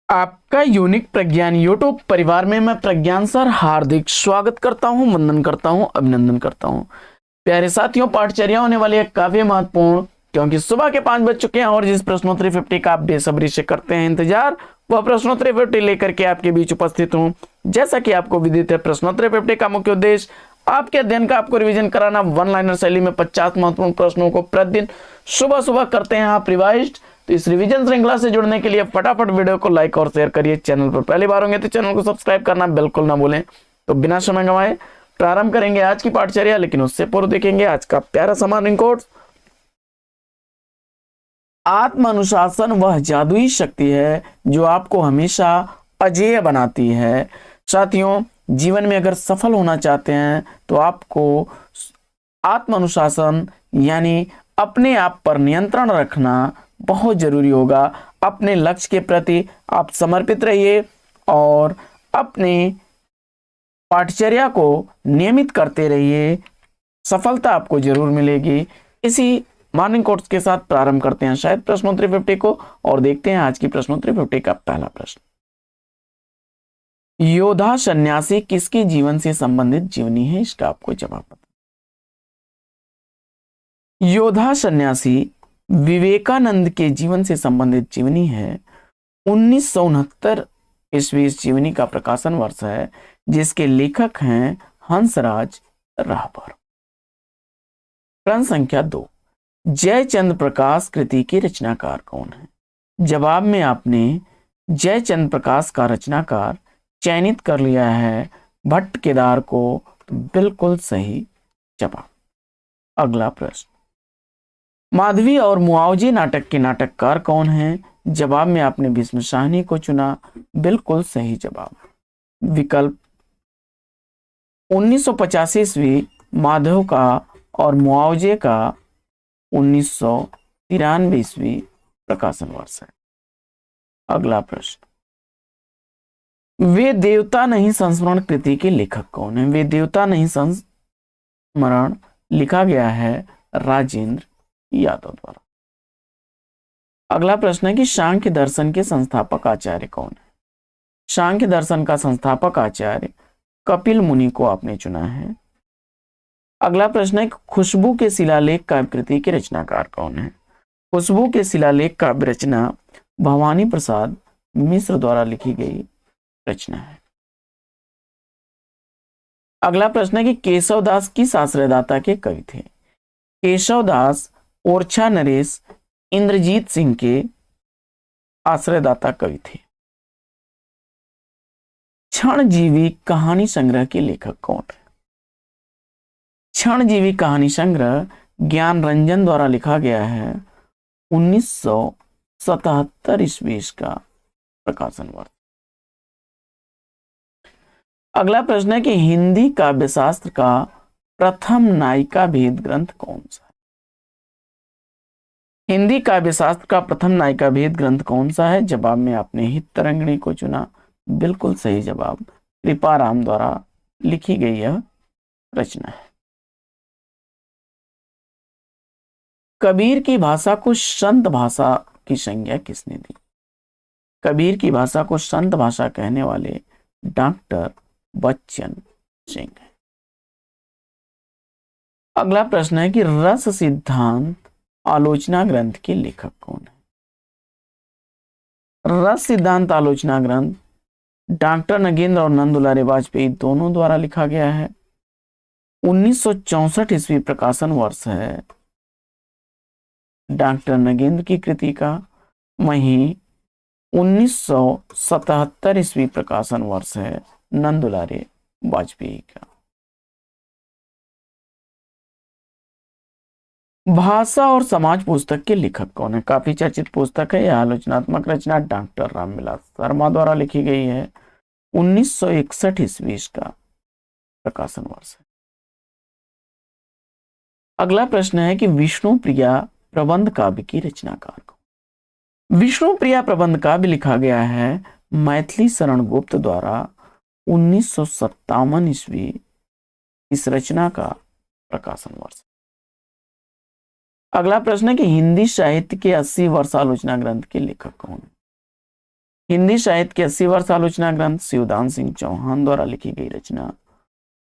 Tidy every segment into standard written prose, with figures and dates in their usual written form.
आपका यूनिक प्रज्ञान यूट्यूब परिवार में मैं प्रज्ञान सर हार्दिक स्वागत करता हूं, वंदन करता हूं, अभिनंदन करता हूं। प्यारे साथियों, पाठचर्या होने वाली है काफी महत्वपूर्ण, क्योंकि सुबह के 5 बज चुके हैं और जिस प्रश्नोत्तरी 50 का आप बेसब्री से करते हैं इंतजार, वह प्रश्नोत्तरी 50 लेकर के आपके बीच उपस्थित हूं। जैसा कि आपको विदित है, प्रश्नोत्तरी 50 का मुख्य उद्देश्य आपके अध्ययन का आपको रिवीजन कराना। वन लाइनर शैली में 50 महत्वपूर्ण प्रश्नों को प्रतिदिन सुबह सुबह करते हैं आप रिवाइज्ड। तो इस रिवीजन श्रृंखला से जुड़ने के लिए फटाफट वीडियो को लाइक और शेयर करिए। चैनल पर पहली बार होंगे तो चैनल को सब्सक्राइब करना बिल्कुल ना भूलें। तो बिना समय गंवाए प्रारंभ करेंगे आज की पाठचर्या, लेकिन उससे पूर्व देखेंगे आज का प्यारा सा मॉर्निंग कोट। आत्म अनुशासन वह जादुई शक्ति है जो आपको हमेशा अजेय बनाती है। साथियों, जीवन में अगर सफल होना चाहते हैं तो आपको आत्म अनुशासन यानी अपने आप पर नियंत्रण रखना बहुत जरूरी होगा। अपने लक्ष्य के प्रति आप समर्पित रहिए और अपने पाठचर्या को नियमित करते रहिए, सफलता आपको जरूर मिलेगी। इसी मॉर्निंग कोट्स के साथ प्रारंभ करते हैं शायद प्रश्नोत्तरी 50 को और देखते हैं आज की प्रश्नोत्तरी 50 का पहला प्रश्न। योद्धा सन्यासी किसके जीवन से संबंधित जीवनी है? इसका आपको जवाब पता। योद्धा सन्यासी विवेकानंद के जीवन से संबंधित जीवनी है। 1969 ईस्वी इस जीवनी का प्रकाशन वर्ष है, जिसके लेखक हैं हंसराज राहबर। प्रश्न संख्या 2, जयचंद्र प्रकाश कृति के रचनाकार कौन है? जवाब में आपने जयचंद्र प्रकाश का रचनाकार चयनित कर लिया है, भट्ट केदार को। तो बिल्कुल सही जवाब। अगला प्रश्न, माधवी और मुआवजे नाटक के नाटककार कौन हैं? जवाब में आपने भीष्म साहनी को चुना, बिल्कुल सही जवाब। विकल्प 1985 ईस्वी माधव का और मुआवजे का 1993 ईस्वी प्रकाशन वर्ष है। अगला प्रश्न, वे देवता नहीं संस्मरण कृति के लेखक कौन है? वे देवता नहीं संस्मरण लिखा गया है राजेंद्र यादव द्वारा। अगला प्रश्न है कि सांख्य दर्शन के संस्थापक आचार्य कौन है? सांख्य दर्शन का संस्थापक आचार्य कपिल मुनि को आपने चुना है। अगला प्रश्न है, खुशबू के शिलालेख काव्य कृति के रचनाकार कौन है? खुशबू के शिलालेख काव्य रचना भवानी प्रसाद मिश्र द्वारा लिखी गई रचना है। अगला प्रश्न है कि केशवदास किस आश्रयदाता के कवि थे? केशवदास ओरछा नरेश इंद्रजीत सिंह के आश्रयदाता कवि थे। क्षणजीवी कहानी संग्रह के लेखक कौन है? क्षणजीवी कहानी संग्रह ज्ञान रंजन द्वारा लिखा गया है। 1977 ईस्वी का प्रकाशन वर्ष। अगला प्रश्न है कि हिंदी काव्यशास्त्र का प्रथम नायिका भेद ग्रंथ कौन सा है? हिंदी काव्यशास्त्र का प्रथम नायिका भेद ग्रंथ कौन सा है? जवाब में आपने हित तरंगिणी को चुना, बिल्कुल सही जवाब। कृपाराम द्वारा लिखी गई यह रचना है। कबीर की भाषा को संत भाषा की संज्ञा किसने दी? कबीर की भाषा को संत भाषा कहने वाले डॉक्टर बच्चन सिंह है। अगला प्रश्न है कि रस सिद्धांत आलोचना ग्रंथ के लेखक कौन है? रस सिद्धांत आलोचना ग्रंथ डॉक्टर नगेंद्र और नंदुलारे वाजपेयी दोनों द्वारा लिखा गया है। 1964 ईस्वी प्रकाशन वर्ष है डॉक्टर नगेंद्र की कृति का। वहीं 1977 ईस्वी प्रकाशन वर्ष है नंदुलारे वाजपेयी का। भाषा और समाज पुस्तक के लेखक कौन है? काफी चर्चित पुस्तक है यह आलोचनात्मक रचना डॉक्टर रामविलास शर्मा द्वारा लिखी गई है। 1961 ईस्वी का प्रकाशन वर्ष है। अगला प्रश्न है कि विष्णुप्रिया प्रबंध काव्य की रचनाकार कौन? विष्णुप्रिया प्रबंध काव्य लिखा गया है मैथिली शरण गुप्त द्वारा। 1957 ईस्वी इस रचना का प्रकाशन वर्ष। अगला प्रश्न है कि हिंदी साहित्य के 80 वर्ष आलोचना ग्रंथ के लेखक कौन है? हिंदी साहित्य के 80 वर्ष आलोचना ग्रंथ शिवदान सिंह चौहान द्वारा लिखी गई रचना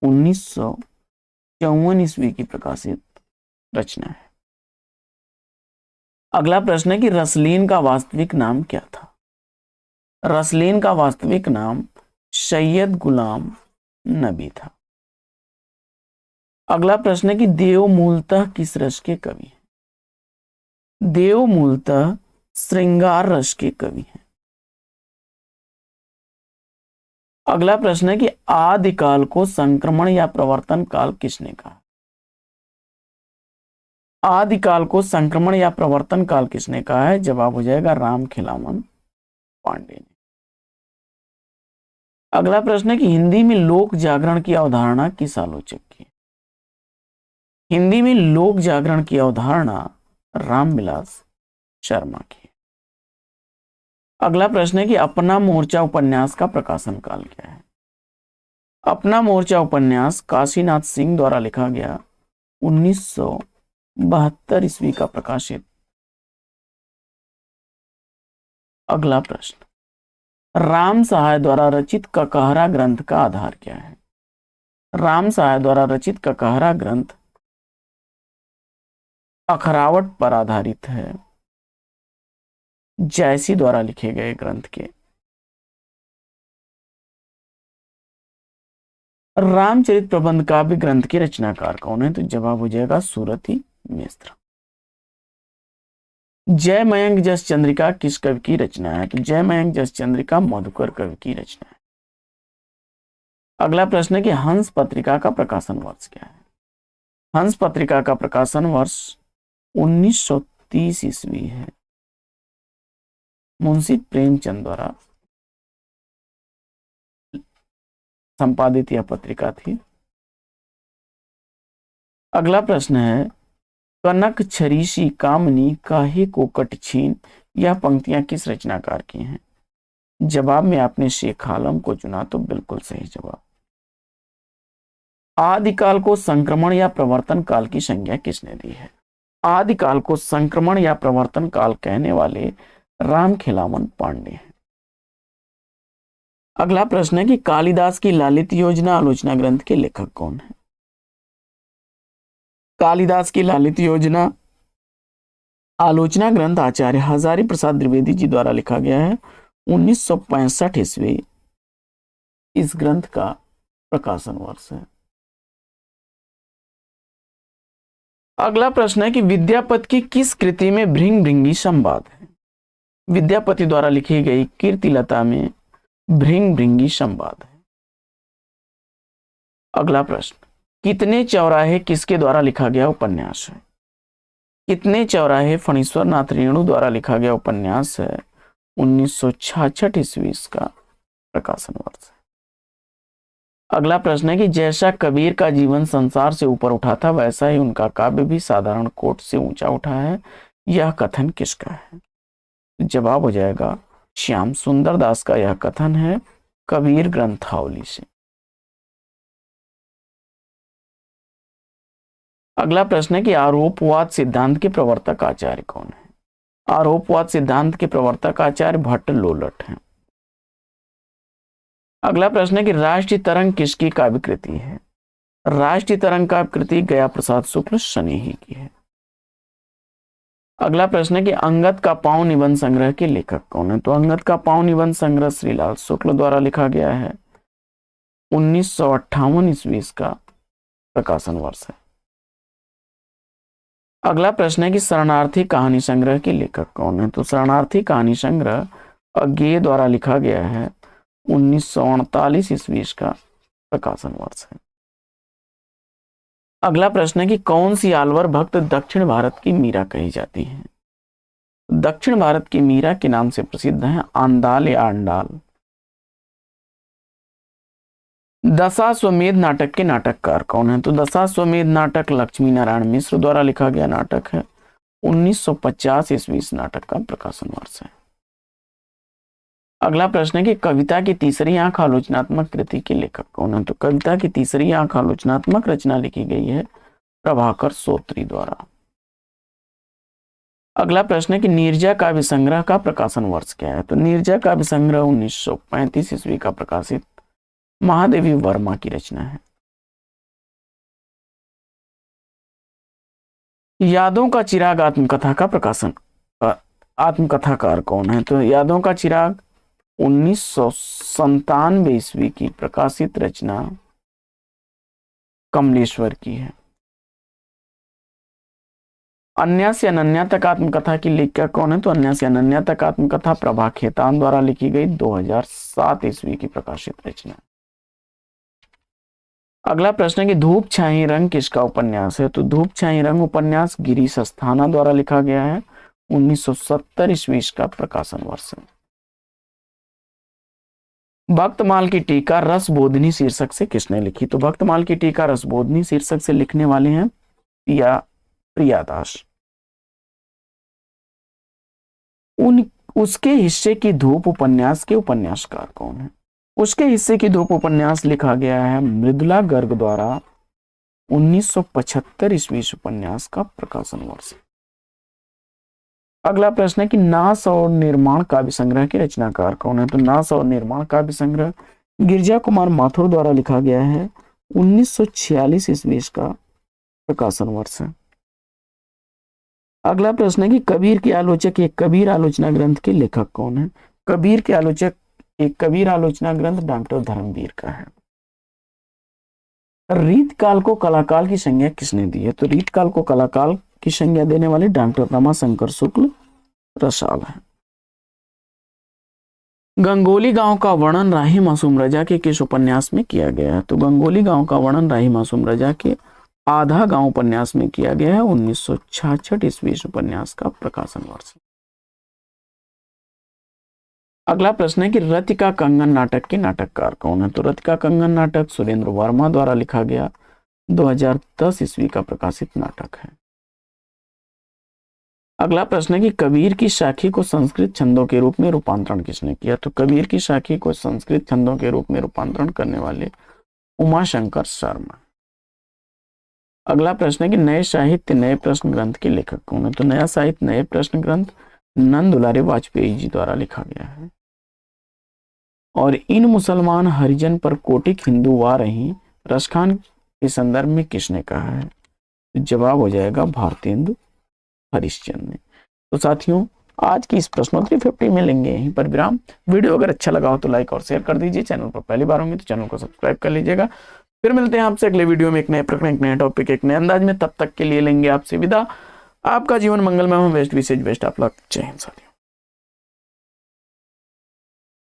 1954 ईस्वी की प्रकाशित रचना है। अगला प्रश्न है कि रसलीन का वास्तविक नाम क्या था? रसलीन का वास्तविक नाम सैयद गुलाम नबी था। अगला प्रश्न है कि देव मूलतः किस रस के कवि हैं? देव मूलतः श्रृंगार रस के कवि हैं। अगला प्रश्न है कि आदिकाल को संक्रमण या प्रवर्तन काल किसने कहा? आदिकाल को संक्रमण या प्रवर्तन काल किसने कहा है? जवाब हो जाएगा राम खिलावन पांडे ने। अगला प्रश्न है कि हिंदी में लोक जागरण की अवधारणा किस आलोचक की? हिंदी में लोक जागरण की अवधारणा रामविलास शर्मा की। अगला प्रश्न है कि अपना मोर्चा उपन्यास का प्रकाशन काल क्या है? अपना मोर्चा उपन्यास काशीनाथ सिंह द्वारा लिखा गया 1972 ईस्वी का प्रकाशित। अगला प्रश्न, राम सहाय द्वारा रचित ककहरा ग्रंथ का आधार क्या है? राम सहाय द्वारा रचित ककहरा ग्रंथ अखरावट पर आधारित है, जैसी द्वारा लिखे गए ग्रंथ के। रामचरित प्रबंध काव्य ग्रंथ के रचनाकार कौन है? तो जवाब हो जाएगा सूरती मिश्र। जय मयंक जस चंद्रिका किस कवि की रचना है? तो जय मयंक जस चंद्रिका मधुकर कवि की रचना है। अगला प्रश्न है कि हंस पत्रिका का प्रकाशन वर्ष क्या है? हंस पत्रिका का प्रकाशन वर्ष 1930 ईस्वी है। मुंशी प्रेमचंद द्वारा संपादित यह पत्रिका थी। अगला प्रश्न है, कनक छरीसी कामनी काहे को कट छीन, यह पंक्तियां किस रचनाकार की हैं? जवाब में आपने शेख आलम को चुना, तो बिल्कुल सही जवाब। आदिकाल को संक्रमण या प्रवर्तन काल की संज्ञा किसने दी है? आदिकाल को संक्रमण या प्रवर्तन काल कहने वाले राम खिलावन पांडे हैं। अगला प्रश्न है कि कालिदास की लालित योजना आलोचना ग्रंथ के लेखक कौन है? कालिदास की लालित योजना आलोचना ग्रंथ आचार्य हजारी प्रसाद द्विवेदी जी द्वारा लिखा गया है 1965 ईस्वी इस ग्रंथ का प्रकाशन वर्ष है। अगला प्रश्न है कि विद्यापति की किस कृति में भृंग भृंगी संवाद है? विद्यापति द्वारा लिखी गई कीर्तिलता में भृंग भृंगी संवाद है। अगला प्रश्न, कितने चौराहे किसके द्वारा लिखा गया उपन्यास है? कितने चौराहे फणीश्वर नाथ रेणु द्वारा लिखा गया उपन्यास है 1966 ईस्वी इसका प्रकाशन वर्ष है। अगला प्रश्न है कि जैसा कबीर का जीवन संसार से ऊपर उठा था, वैसा ही उनका काव्य भी साधारण कोट से ऊंचा उठा है, यह कथन किसका है? जवाब हो जाएगा श्याम सुंदर दास का यह कथन है कबीर ग्रंथावली से। अगला प्रश्न है कि आरोपवाद सिद्धांत के प्रवर्तक आचार्य कौन है? आरोपवाद सिद्धांत के प्रवर्तक आचार्य भट्ट लोलट हैं। अगला प्रश्न है कि राष्ट्रीय तरंग किसकी काव्य कृति है? राष्ट्रीय तरंग काव्य कृति गया प्रसाद शुक्ल स्नेही की है। अगला प्रश्न है कि अंगद का पांव निबंध संग्रह के लेखक कौन है? तो अंगद का पांव निबंध संग्रह श्रीलाल शुक्ल द्वारा लिखा गया है 1958 ईस्वी इसका प्रकाशन वर्ष है। अगला प्रश्न है कि शरणार्थी कहानी संग्रह के लेखक कौन है? तो शरणार्थी कहानी संग्रह अज्ञेय द्वारा लिखा गया है 1948 ईस्वी इसका प्रकाशन वर्ष है। अगला प्रश्न है कि कौन सी आलवर भक्त दक्षिण भारत की मीरा कही जाती है? दक्षिण भारत की मीरा के नाम से प्रसिद्ध है आंदाल या अंडाल। दशाश्वमेध नाटक के नाटककार कौन है? तो दशाश्वमेध नाटक लक्ष्मी नारायण मिश्र द्वारा लिखा गया नाटक है 1950 ईस्वी इस नाटक का प्रकाशन वर्ष है। अगला प्रश्न है कि कविता की तीसरी आंख आलोचनात्मक कृति के लेखक कौन है? तो कविता की तीसरी आंख आलोचनात्मक रचना लिखी गई है प्रभाकर सोत्री द्वारा। अगला प्रश्न है कि नीरजा काव्य संग्रह का प्रकाशन वर्ष क्या है? तो नीरजा काव्य संग्रह 1935 ईस्वी का प्रकाशित महादेवी वर्मा की रचना है। यादों का चिराग आत्मकथा का प्रकाशन, आत्मकथाकार कौन है? तो यादों का चिराग 1997 ईस्वी की प्रकाशित रचना कमलेश्वर की है। अन्या से अनन्या तक आत्मकथा की लेखक कौन है? तो अन्या से अनन्या तक आत्मकथा प्रभा खेतान द्वारा लिखी गई 2007 ईस्वी की प्रकाशित रचना। अगला प्रश्न है कि धूप छाई रंग किसका उपन्यास है? तो धूप छाई रंग उपन्यास गिरीश अस्थाना द्वारा लिखा गया है। 1970 ईस्वी का प्रकाशन वर्ष है। भक्तमाल की टीका रसबोधनी शीर्षक से किसने लिखी? तो भक्तमाल की टीका रसबोधनी शीर्षक से लिखने वाले हैं प्रियादास। उसके हिस्से की धूप उपन्यास के उपन्यासकार कौन है? उसके हिस्से की धूप उपन्यास लिखा गया है मृदुला गर्ग द्वारा। 1975 ईस्वी उपन्यास का प्रकाशन वर्ष। अगला प्रश्न है कि नास और निर्माण काव्य संग्रह के रचनाकार कौन है? तो नास और निर्माण काव्य संग्रह गिरिजा कुमार माथुर द्वारा लिखा गया है। 1946 ईस्वी का प्रकाशन वर्ष है। अगला प्रश्न है कि कबीर के आलोचक एक कबीर आलोचना ग्रंथ के लेखक कौन है? कबीर के आलोचक एक कबीर आलोचना ग्रंथ डॉक्टर धर्मवीर का है। रीतकाल को कलाकाल की संज्ञा किसने दी है? तो रीतकाल को कलाकाल की संज्ञा देने वाले डॉक्टर रमाशंकर शुक्ल रसाल है। गंगोली गांव का वर्णन राही मासूम रजा के किस उपन्यास में किया गया है? तो गंगोली गांव का वर्णन राही मासूम रजा के आधा गांव उपन्यास में किया गया है। 1966 ईस्वी उपन्यास का प्रकाशन वर्ष। अगला प्रश्न है कि रतिका कंगन नाटक के नाटककार कौन है? तो रतिका कंगन नाटक सुरेंद्र वर्मा द्वारा लिखा गया 2010 ईस्वी का प्रकाशित नाटक है। अगला प्रश्न है कि कबीर की साखी को संस्कृत छंदों के रूप में रूपांतरण किसने किया? तो कबीर की साखी को संस्कृत छंदों के रूप में रूपांतरण करने वाले उमाशंकर शर्मा। अगला प्रश्न है कि नए साहित्य नए प्रश्न ग्रंथ के लेखक कौन है? तो नया साहित्य नए प्रश्न ग्रंथ नंद दुलारे वाजपेयी जी द्वारा लिखा गया है। और इन मुसलमान हरिजन पर कोटिक हिंदू वा रही रसखान के संदर्भ में किसने कहा है? तो जवाब हो जाएगा भारतेंदु हरिश्चंद्र ने। तो साथियों, आज की इस प्रश्नोत्तरी 50 में लेंगे यहीं पर विराम। वीडियो अगर अच्छा लगा हो तो लाइक और शेयर कर दीजिए। चैनल पर पहली बार होंगे तो चैनल को सब्सक्राइब कर लीजिएगा। फिर मिलते हैं आपसे अगले वीडियो में एक नए प्रकरण, एक नए टॉपिक, एक नए अंदाज में। तब तक के लिए लेंगे आपसे विदा। आपका जीवन मंगलमय हो। बेस्ट विशेष बेस्ट आप लक। जय हिंद साथियों।